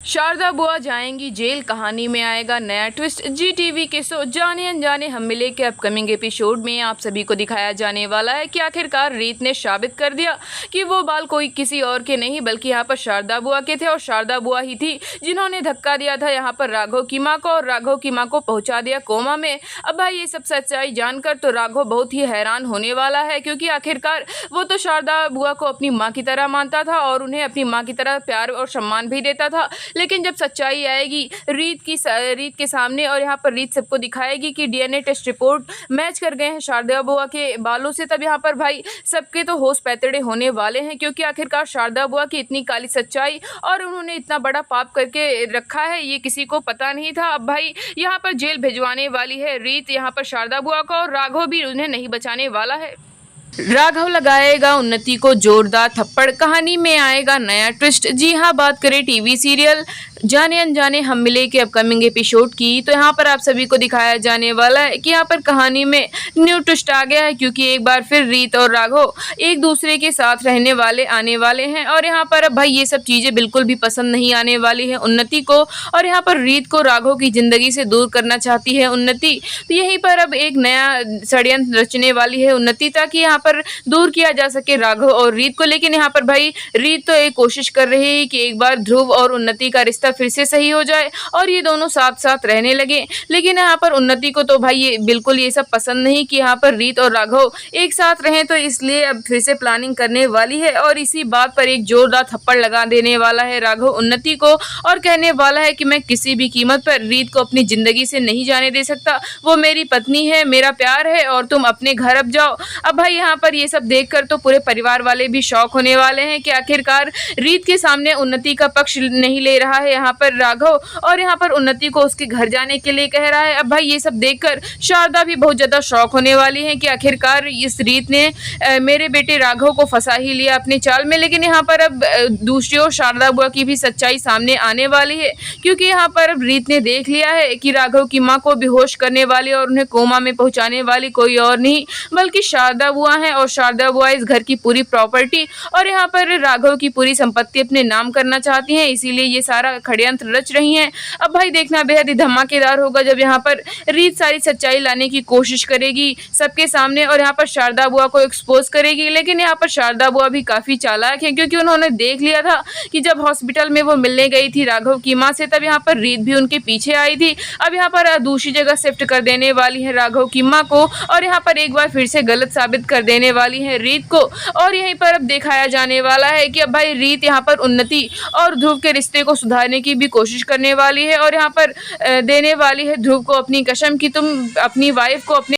शारदा बुआ जाएंगी जेल, कहानी में आएगा नया ट्विस्ट। जी टीवी के शो जाने अनजाने हम मिले के अपकमिंग एपिसोड में आप सभी को दिखाया जाने वाला है कि आखिरकार रीत ने साबित कर दिया कि वो बाल कोई किसी और के नहीं बल्कि यहाँ पर शारदा बुआ के थे और शारदा बुआ ही थी जिन्होंने धक्का दिया था यहाँ पर राघव की माँ को और राघव की माँ को पहुँचा दिया कोमा में। अब भाई ये सब सच्चाई जानकर तो राघव बहुत ही हैरान होने वाला है, क्योंकि आखिरकार वो तो शारदा बुआ को अपनी माँ की तरह मानता था और उन्हें अपनी माँ की तरह प्यार और सम्मान भी देता था। लेकिन जब सच्चाई आएगी रीत के सामने और यहाँ पर रीत सबको दिखाएगी कि डीएनए टेस्ट रिपोर्ट मैच कर गए हैं शारदा बुआ के बालों से, तब यहाँ पर भाई सबके तो होश पैतड़े होने वाले हैं, क्योंकि आखिरकार शारदा बुआ की इतनी काली सच्चाई और उन्होंने इतना बड़ा पाप करके रखा है ये किसी को पता नहीं था। अब भाई यहाँ पर जेल भिजवाने वाली है रीत यहाँ पर शारदा बुआ को और राघव भी उन्हें नहीं बचाने वाला है। राघव लगाएगा उन्नति को जोरदार थप्पड़, कहानी में आएगा नया ट्विस्ट। जी हाँ, बात करें टीवी सीरियल जाने अनजाने हम मिले के अपकमिंग एपिसोड की, तो यहाँ पर आप सभी को दिखाया जाने वाला है कि यहाँ पर कहानी में न्यू ट्विस्ट आ गया है, क्योंकि एक बार फिर रीत और राघव एक दूसरे के साथ रहने वाले आने वाले हैं। और यहाँ पर अब भाई ये सब चीज़ें बिल्कुल भी पसंद नहीं आने वाली है उन्नति को, और यहाँ पर रीत को राघव की ज़िंदगी से दूर करना चाहती है उन्नति। तो यहीं पर अब एक नया षड्यंत्र रचने वाली है उन्नति ताकि यहाँ पर दूर किया जा सके राघव और रीत को। लेकिन यहाँ पर भाई रीत तो एक कोशिश कर रही है कि एक बार ध्रुव और उन्नति का रिश्ता फिर से सही हो जाए और ये दोनों साथ साथ रहने लगे। लेकिन यहाँ पर उन्नति को तो भाई ये बिल्कुल ये सब पसंद नहीं कि यहाँ पर रीत और राघव एक साथ रहें, तो इसलिए अब फिर से प्लानिंग करने वाली है और इसी बात पर एक जोरदार थप्पड़ लगा देने वाला है राघव उन्नति को और कहने वाला है कि मैं किसी भी कीमत पर रीत को अपनी जिंदगी से नहीं जाने दे सकता। वो मेरी पत्नी है, मेरा प्यार है और तुम अपने घर अब जाओ। अब भाई यहाँ पर ये सब देखकर तो पूरे परिवार वाले भी शौक होने वाले हैं कि आखिरकार रीत के सामने उन्नति का पक्ष नहीं ले रहा है यहाँ पर राघव और यहाँ पर उन्नति को उसके घर जाने के लिए कह रहा है। अब भाई ये सब देखकर शारदा भी बहुत ज़्यादा शौक होने वाली है कि आखिरकार इस रीत ने मेरे बेटे राघव को फंसा ही लिया अपने चाल में। लेकिन यहाँ पर अब दूसरी ओर शारदा बुआ की भी सच्चाई सामने आने वाली है, क्योंकि यहाँ पर अब रीत ने देख लिया है कि राघव की माँ को बेहोश करने वाली और उन्हें कोमा में पहुँचाने वाली कोई और नहीं बल्कि शारदा बुआ है और शारदा बुआ इस घर की पूरी प्रॉपर्टी और यहाँ पर राघव की पूरी संपत्ति अपने नाम करना चाहती हैं, इसीलिए ये सारा षड्यंत्र रच रही हैं। अब भाई देखना बेहद ही धमाकेदार होगा जब यहाँ पर रीत सारी सच्चाई लाने की कोशिश करेगी सबके सामने और यहाँ पर शारदा बुआ को एक्सपोज करेगी। लेकिन यहाँ पर शारदा बुआ भी काफ़ी चालाक है, क्योंकि उन्होंने देख लिया था कि जब हॉस्पिटल में वो मिलने गई थी राघव की माँ से, तब यहाँ पर रीत भी उनके पीछे आई थी। अब यहाँ पर दूसरी जगह शिफ्ट कर देने वाली है राघव की माँ को और यहाँ पर एक बार फिर से गलत साबित कर देने वाली है रीत को। और यहीं पर अब दिखाया जाने वाला है कि अब भाई रीत यहाँ पर उन्नति और ध्रुव के रिश्ते को सुधारने की भी कोशिश करने वाली है और यहाँ पर देने वाली है ध्रुव को अपनी कसम कि तुम अपनी वाइफ को अपने